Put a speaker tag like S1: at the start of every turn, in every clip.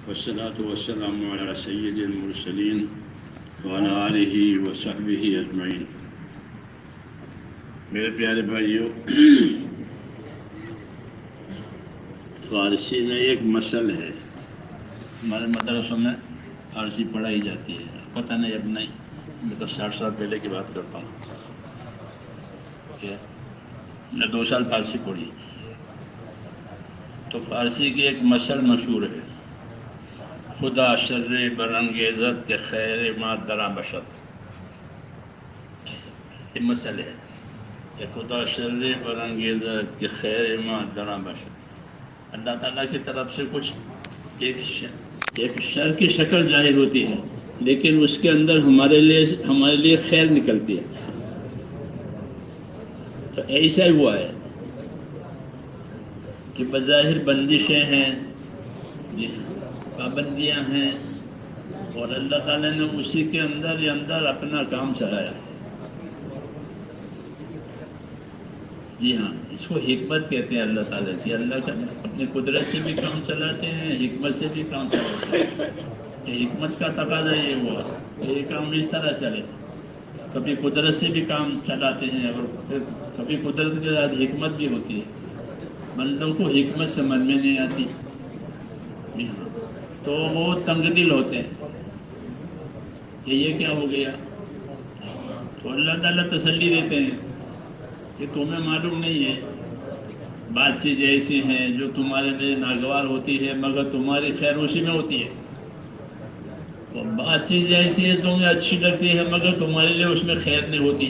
S1: والصلاة والسلام على سيد المرسلين وعلى آلہ وصحبہ اجمعین۔ میرے پیارے بھائیوں، فارسی میں ایک مسل ہے، ہمارے مدرسوں میں فارسی پڑھائی جاتی ہے، پتہ نہیں اب نہیں، میں تو 60 سال پہلے کی بات کرتا ہوں کہ میں 2 سال فارسی پڑھی، تو فارسی کی ایک مسل مشہور ہے، خدا شر برانگیزت کے خیر ما درا بشد۔ یہ مسئلہ ہے کہ خدا شر برانگیزت کے خیر ما درا بشد، اللہ تعالیٰ کی طرف سے کچھ ایک شر کی شکل ظاہر ہوتی ہے، لیکن اس کے اندر ہمارے لیے خیر نکلتی ہے۔ تو ایسا ہی ہوا ہے کہ بظاہر بندشیں ہیں، پابندیاں ہیں، اور اللہ تعالیٰ نے اسی کے اندر ہی اندر اپنا کام چلایا۔ جی ہاں، اس کو حکمت کہتے ہیں اللہ تعالیٰ کی۔ اللہ کا اپنی قدرت سے بھی کام چلاتے ہیں، حکمت سے بھی کام چلاتے ہیں۔ کہ حکمت کا تقاضا یہ ہوا کہ یہ کام اس طرح چلے، کبھی قدرت سے بھی کام چلاتے ہیں، اور پھر کبھی قدرت کے ساتھ حکمت بھی ہوتی ہے۔ بندوں کو حکمت سمجھ میں نہیں آتی تو وہ تنگ دل ہوتے ہیں کہ یہ کیا ہو گیا، تو اللہ تعالیٰ تسلی دیتے ہیں کہ تمہیں معلوم نہیں ہے، بات چیزیں ایسی ہیں جو تمہارے لیے ناگوار ہوتی ہے مگر تمہاری خیر اسی میں ہوتی ہے، اور بات چیزیں ایسی ہیں تمہیں اچھی لگتی ہے مگر تمہارے لیے اس میں خیر نہیں ہوتی۔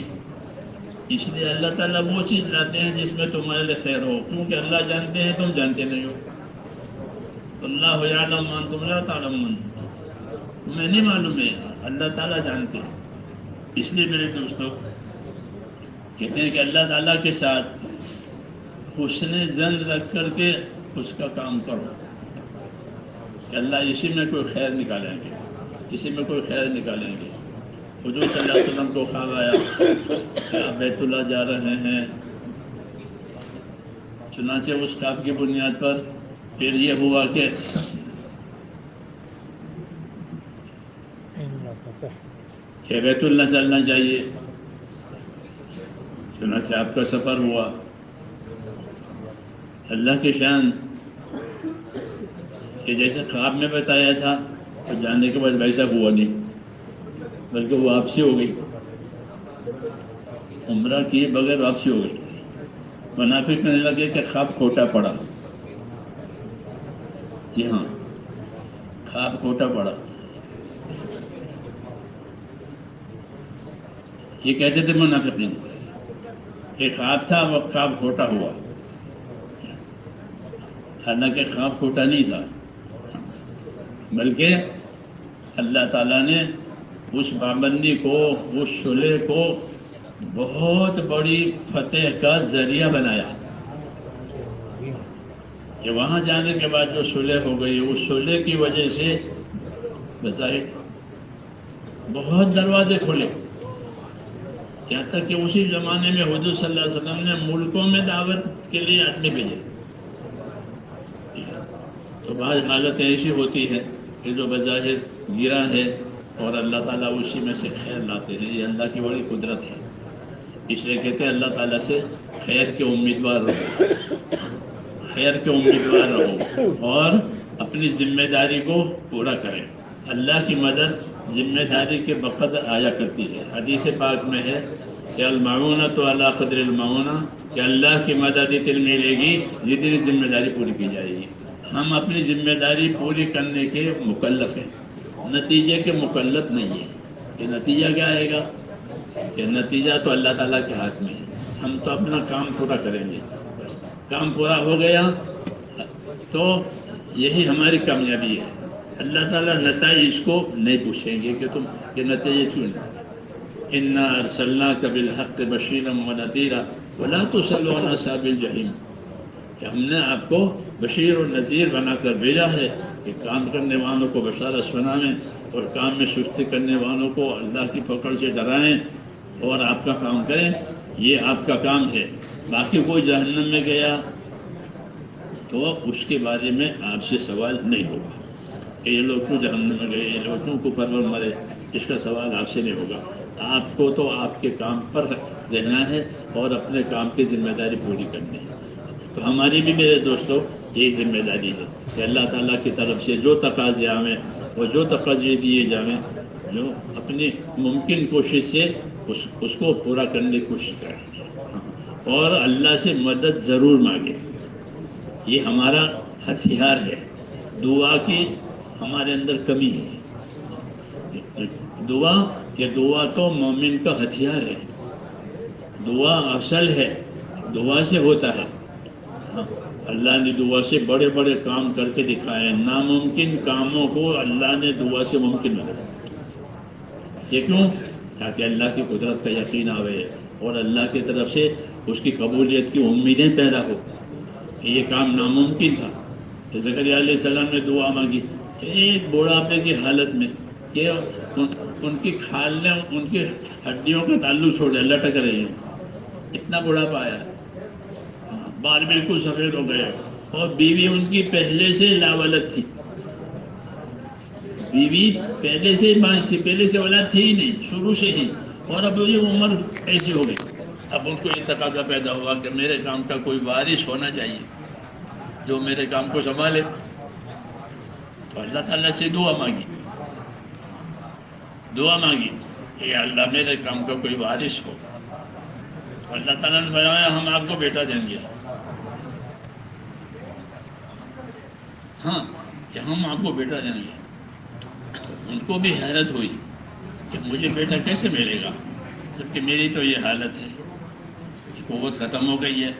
S1: اس لیے اللہ تعالیٰ وہ چیز لاتے ہیں جس میں تمہارے لیے خیر ہو، کیونکہ اللہ جانتے ہیں تم جانتے نہیں ہو۔ اللہ یعلم وانتم لا تعلمون، تمہیں نہیں معلوم ہے، اللہ تعالیٰ جانتے ہیں۔ اس لیے میرے دوستوں کہتے ہیں کہ اللہ تعالیٰ کے ساتھ حسن ظن رکھ کر کے اس کا کام کرو کہ اللہ اسی میں کوئی خیر نکالیں گے، اسی میں کوئی خیر نکالیں گے۔ حضور صلی اللہ علیہ وسلم کو خواب آیا کہ آپ بیت اللہ جا رہے ہیں، چنانچہ اس خواب کی بنیاد پر پھر یہ ہوا کہ بیت اللہ چلنا چاہیے، چنانچہ آپ کا سفر ہوا۔ اللہ کی شان کہ جیسے خواب میں بتایا تھا تو جانے کے بعد ویسا ہوا نہیں، بلکہ وہ واپسی ہو گئی، عمرہ کیے بغیر واپسی ہو گئی۔ منافق کہنے لگے کہ خواب کھوٹا پڑا۔ جی ہاں، خواب کھوٹا پڑا۔ یہ کہتے تھے منافقین کہ خواب تھا وہ خواب کھوٹا ہوا، حالانکہ خواب کھوٹا نہیں تھا، بلکہ اللہ تعالیٰ نے اس پابندی کو، اس شعلے کو بہت بڑی فتح کا ذریعہ بنایا کہ وہاں جانے کے بعد جو صلح ہو گئی، اس صلح کی وجہ سے بظاہر بہت دروازے کھلے، یہاں تک کہ اسی زمانے میں حضور صلی اللہ علیہ وسلم نے ملکوں میں دعوت کے لیے آدمی بھیجے۔ تو بعض حالتیں ایسی ہوتی ہے کہ جو بظاہر گرا ہے اور اللہ تعالیٰ اسی میں سے خیر لاتے ہیں، یہ اللہ کی بڑی قدرت ہے۔ اس لیے کہتے ہیں اللہ تعالیٰ سے خیر کے امیدوار رہو، خیر کے امیدوار رہو، اور اپنی ذمہ داری کو پورا کریں۔ اللہ کی مدد ذمہ داری کے بقدر آیا کرتی ہے۔ حدیث پاک میں ہے کہ المعونۃ علی قدر المعونہ، کہ اللہ کی مدد اتنی ملے گی جتنی ذمہ داری پوری کی جائے گی۔ ہم اپنی ذمہ داری پوری کرنے کے مکلف ہیں، نتیجے کے مکلف نہیں ہیں۔ کہ نتیجہ کیا آئے گا، کہ نتیجہ تو اللہ تعالیٰ کے ہاتھ میں ہے، ہم تو اپنا کام پورا کریں گے، کام پورا ہو گیا تو یہی ہماری کامیابی ہے۔ اللہ تعالیٰ نتائج کو نہیں پوچھیں گے کہ تم یہ نتیجے کیوں نہیں۔ انا ارسلناک بالحق بشیرا ونذیرا ولا تسأل عن اصحاب الجحیم، کہ ہم نے آپ کو بشیر اور نذیر بنا کر بھیجا ہے کہ کام کرنے والوں کو بشارت سنائیں اور کام میں سستی کرنے والوں کو اللہ کی پکڑ سے ڈرائیں اور آپ کا کام کریں۔ یہ آپ کا کام ہے۔ باقی کوئی جہنم میں گیا تو اس کے بارے میں آپ سے سوال نہیں ہوگا۔ کہ یہ لوگ کیوں جہنم میں گئے، یہ لوگ کیوں کفر میں مرے، اس کا سوال آپ سے نہیں ہوگا. آپ کو تو آپ کے کام پر رہنا ہے اور اپنے کام کی ذمہ داری پوری کرنی ہے. تو ہماری بھی میرے دوستوں یہی ذمہ داری ہے کہ اللہ تعالیٰ کی طرف سے جو تقاضے آئیں اور جو تقاضے دیے جائیں، جو اپنی ممکن کوشش سے اس کو پورا کرنے کی کوشش کریں اور اللہ سے مدد ضرور مانگیں. یہ ہمارا ہتھیار ہے. دعا کی ہمارے اندر کمی ہے. دعا تو مومن کا ہتھیار ہے. دعا اصل ہے، دعا سے ہوتا ہے. اللہ نے دعا سے بڑے بڑے کام کر کے دکھائے. ناممکن کاموں کو اللہ نے دعا سے ممکن بنایا. یہ کیوں؟ تاکہ اللہ کی قدرت کا یقین آوے اور اللہ کی طرف سے اس کی قبولیت کی امیدیں پیدا ہو. کہ یہ کام ناممکن تھا. زکریا علیہ السلام نے دعا مانگی ایک بڑھاپے کی حالت میں کہ ان کی کھال نے ان کی ہڈیوں کا تعلق چھوڑ دیا، لٹک رہی ہیں. اتنا بڑھاپا آیا، بال بالکل سفید ہو گئے اور بیوی ان کی پہلے سے لاولد تھی. بیوی پہلے سے بانج تھی، پہلے سے اولاد تھی ہی نہیں شروع سے ہی. اور اب یہ عمر ایسی ہو گئی. اب ان کو یہ تقاضا پیدا ہوا کہ میرے کام کا کوئی وارث ہونا چاہیے جو میرے کام کو سنبھالے. تو اللہ تعالیٰ سے دعا مانگی کہ اللہ میرے کام کا کوئی وارث ہو. اللہ تعالیٰ نے فرمایا ہم آپ کو بیٹا دیں گے. ہاں کہ ہم آپ کو بیٹا دیں گے. ان کو بھی حیرت ہوئی کہ مجھے بیٹا کیسے ملے گا جبکہ میری تو یہ حالت ہے، قوت ختم ہو گئی ہے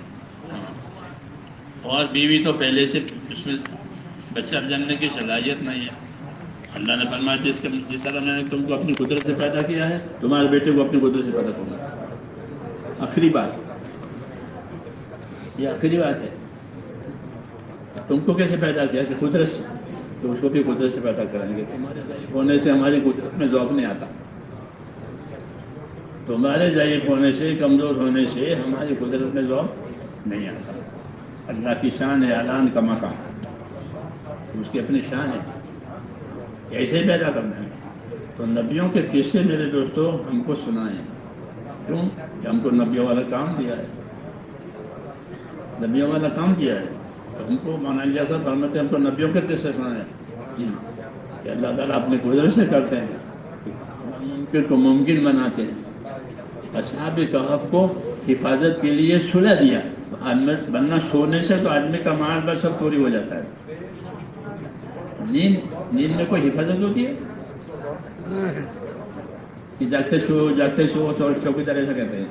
S1: اور بیوی تو پہلے سے اس میں بچہ جننے کی صلاحیت نہیں ہے. اللہ نے فرمایا جس طرح میں نے تم کو اپنی قدرت سے پیدا کیا ہے تمہارے بیٹے کو اپنی قدرت سے پیدا کروں گا. آخری بات، یہ آخری بات ہے. تم کو کیسے پیدا کیا کہ قدرت سے، تو اس کو بھی قدرت سے پیدا کریں گے. تمہارے ضعیف ہونے سے ہماری قدرت میں ذوق نہیں آتا. تمہارے ضعیف ہونے سے، کمزور ہونے سے ہماری قدرت میں ذوق نہیں آتا. اللہ کی شان ہے اعلان کا مقام، اس کی اپنی شان ہے. ایسے پیدا کرنا ہے. تو نبیوں کے قصے میرے دوستوں ہم کو سنائیں. کیوں کہ ہم کو نبیوں والا کام دیا ہے. نبیوں والا کام دیا ہے تو ہم کو مولانا الیاس صاحب فرماتے ہیں ہم کو نبیوں کے قصے سنائیں. جی کہ اللہ تعالیٰ اپنے قدرت سے کرتے ہیں، ناممکن کو ممکن بناتے ہیں. اصحاب کہف کو حفاظت کے لیے سلا دیا. بننا سونے سے تو آدمی کا مال بس سب چوری ہو جاتا ہے. نیند میں کوئی حفاظت ہوتی ہے کہ جاگتے سو چوکیدار ایسا کہتے ہیں.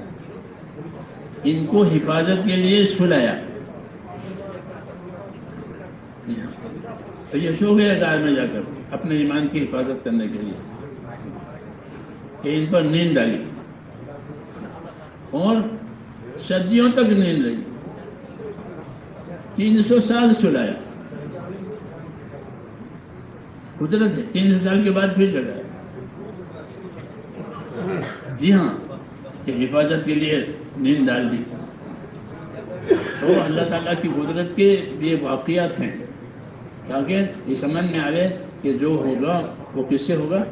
S1: ان کو حفاظت کے لیے سلایا. تو یہ سو گیا گائے میں جا کر اپنے ایمان کی حفاظت کرنے کے لیے کہ ان پر نیند ڈالی اور صدیوں تک نیند رہی. 300 سال سلایا. قدرت ہے 300 سال کے بعد پھر جگایا. جی ہاں کہ حفاظت کے لیے نیند ڈال دی. تو اللہ تعالیٰ کی قدرت کے یہ واقعات ہیں تاکہ یہ سمجھ میں آئے کہ جو ہوگا وہ کس سے ہوگا؟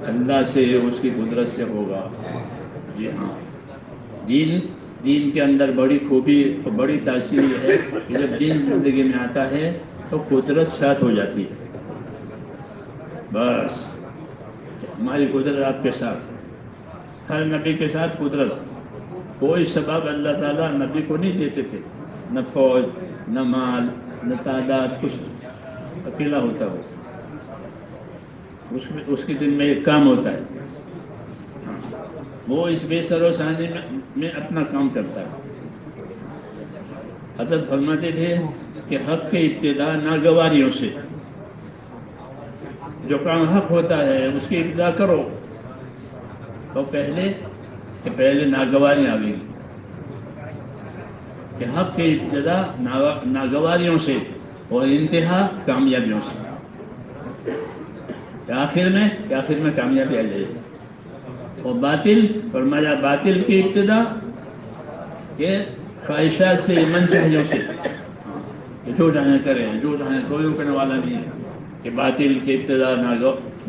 S1: اللہ سے، اس کی قدرت سے ہوگا. جی ہاں دین کے اندر بڑی خوبی اور بڑی تاثیر یہ ہے کہ جب دین زندگی میں آتا ہے تو قدرت ساتھ ہو جاتی ہے. بس ہماری قدرت آپ کے ساتھ، ہر نبی کے ساتھ قدرت. کوئی سبب اللہ تعالیٰ نبی کو نہیں دیتے تھے، نہ فوج، نہ مال، نہ تعداد، کچھ. اکیلا ہوتا ہو اس کے ذمہ ایک کام ہوتا ہے. وہ اس بے سر و سانی میں اپنا کام کرتا ہے. حضرت فرماتے تھے کہ حق کی ابتدا ناگواریوں سے. جو کام حق ہوتا ہے اس کی ابتدا کرو تو پہلے ناگواریاں آئیں گی. کہ حق کی ابتدا ناگواریوں سے اور انتہا کامیابیوں سے. آخر میں کامیابی آ جائے گی. اور باطل فرمایا باطل کی ابتدا کہ خواہشات سے، من چاہیوں سے جو چاہیں کریں، جو چاہیں، کوئی روکنے والا نہیں ہے. کہ باطل کی ابتدا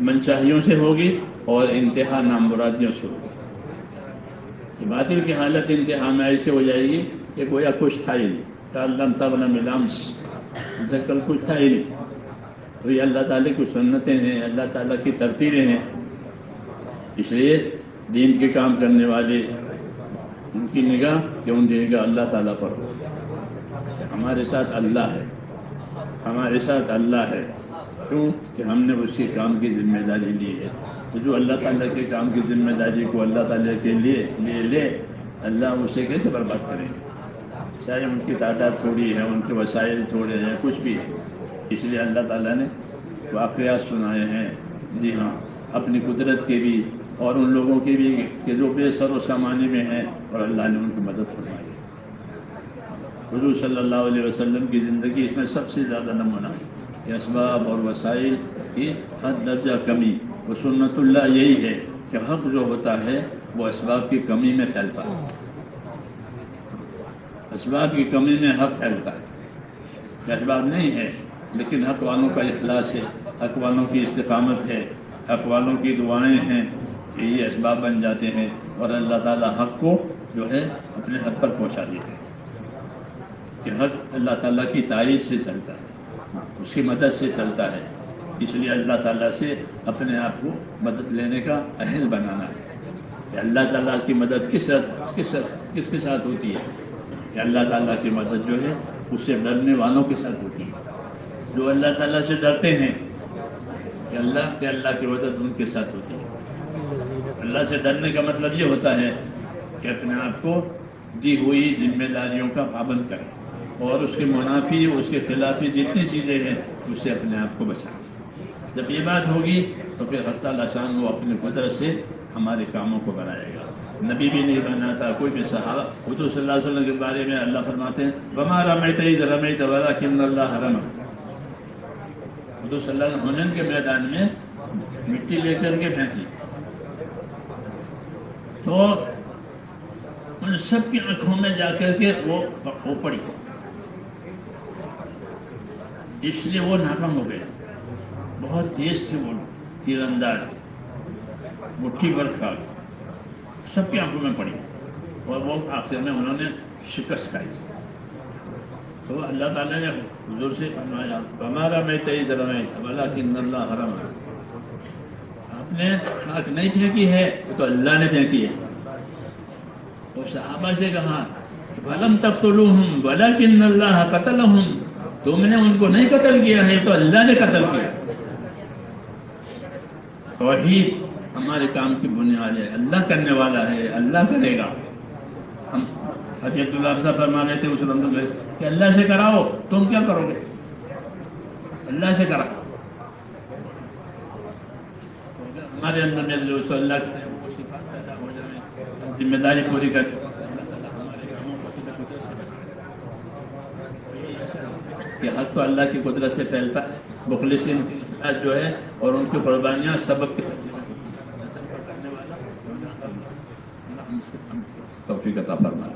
S1: منشاہیوں سے ہوگی اور انتہا نامرادیوں سے ہوگی. کہ باطل کی حالت انتہا میں ایسے ہو جائے گی کہ گویا کچھ تھا ہی نہیں. تعلم تغنم الامس، ان سے کل کچھ تھا ہی نہیں. تو یہ اللہ تعالیٰ کی سنتیں ہیں، اللہ تعالیٰ کی ترتیبیں ہیں. اس لیے دین کے کام کرنے والے ان کی نگاہ کیوں کی نگاہ اللہ تعالیٰ پر ہو. ہمارے ساتھ اللہ ہے، ہمارے ساتھ اللہ ہے. کیوں کہ ہم نے اس کے کام کی ذمہ داری لی ہے. تو جو اللہ تعالیٰ کے کام کی ذمہ داری کو اللہ تعالیٰ کے لیے لے، اللہ اسے کیسے برباد کریں گے؟ چاہے ان کی تعداد تھوڑی ہے، ان کے وسائل تھوڑے ہیں، کچھ بھی ہے. اس لیے اللہ تعالیٰ نے واقعات سنائے ہیں، جی ہاں، اپنی قدرت کے بھی اور ان لوگوں کے بھی کہ جو بے سر و سامانی میں ہیں اور اللہ نے ان کی مدد فرمائی. حضور صلی اللہ علیہ وسلم کی زندگی اس میں سب سے زیادہ نمونہ ہے کہ اسباب اور وسائل کی حد درجہ کمی. وہ سنت اللہ یہی ہے کہ حق جو ہوتا ہے وہ اسباب کی کمی میں پھیلتا ہے. اسباب کی کمی میں حق پھیلتا ہے. اسباب نہیں ہے لیکن حق والوں کا اخلاص ہے، حق والوں کی استقامت ہے، حق والوں کی دعائیں ہیں کہ یہ اسباب بن جاتے ہیں اور اللہ تعالیٰ حق کو جو ہے اپنے حد پر پہنچا دیتے ہیں. کہ حق اللہ تعالیٰ کی تائید سے چلتا ہے، اس کی مدد سے چلتا ہے. اس لیے اللہ تعالیٰ سے اپنے آپ کو مدد لینے کا اہل بنانا ہے. کہ اللہ تعالیٰ کی مدد کس کے ساتھ ہوتی ہے؟ کہ اللہ تعالیٰ کی مدد جو ہے اس سے ڈرنے والوں کے ساتھ ہوتی ہے. جو اللہ تعالیٰ سے ڈرتے ہیں کہ اللہ کی مدد ان کے ساتھ ہوتی ہے. اللہ سے ڈرنے کا مطلب یہ ہوتا ہے کہ اپنے آپ کو دی ہوئی ذمہ داریوں کا پابند کریں اور اس کے منافی، اس کے خلافی جتنی چیزیں ہیں اس سے اپنے آپ کو بچائیں. جب یہ بات ہوگی تو پھر حق تعالیٰ شان وہ اپنی قدرت سے ہمارے کاموں کو بنائے گا. نبی بھی نہیں بنا تھا، کوئی بھی صحابہ. حضور صلی اللہ علیہ وسلم کے بارے میں اللہ فرماتے ہیں وَمَا رَمَيْتَ إِذْ رَمَيْتَ وَلَكِنَّ اللَّهَ رَمَى. حضور صلی اللہ علیہ وسلم حنین کے میدان میں مٹی لے کر کے پھینکی تو ان سب کی آنکھوں میں جا کر کے وہ پڑی، اس لیے وہ ناکام ہو گئے. بہت تیز تھے وہ تیر انداز، مٹھی بھر کھا سب کی آنکھوں میں پڑی اور وہ آخر میں انہوں نے شکست کھائی. تو اللہ تعالیٰ نے حضور سے فرمایا ہمارا میں تیز رمیت ولکن اللہ حرم. آپ نے خاک نہیں پھینکی ہے تو اللہ نے پھینکی ہے. اور صحابہ سے کہا فلم تقتلوہم ولکن اللہ قتلہم. تم نے ان کو نہیں قتل کیا ہے تو اللہ نے قتل کیا. توحید ہمارے کام کی بنیاد ہے. اللہ کرنے والا ہے، اللہ کرے گا. ہم حضرت اللہ صاحب فرمانے تھے اس بندوں کو کہ اللہ سے کراؤ، تم کیا کرو گے؟ اللہ سے کراؤ. ہمارے اندر میں جو اس کو اللہ کرتے ہیں وہ صفات پیدا ہو جائیں، ذمہ داری پوری کر کہ حق تو اللہ کی قدرت سے پھیلتا ہے. مخلصین جو ہے اور ان کی قربانیاں سبب کی توفیق عطا فرمائے.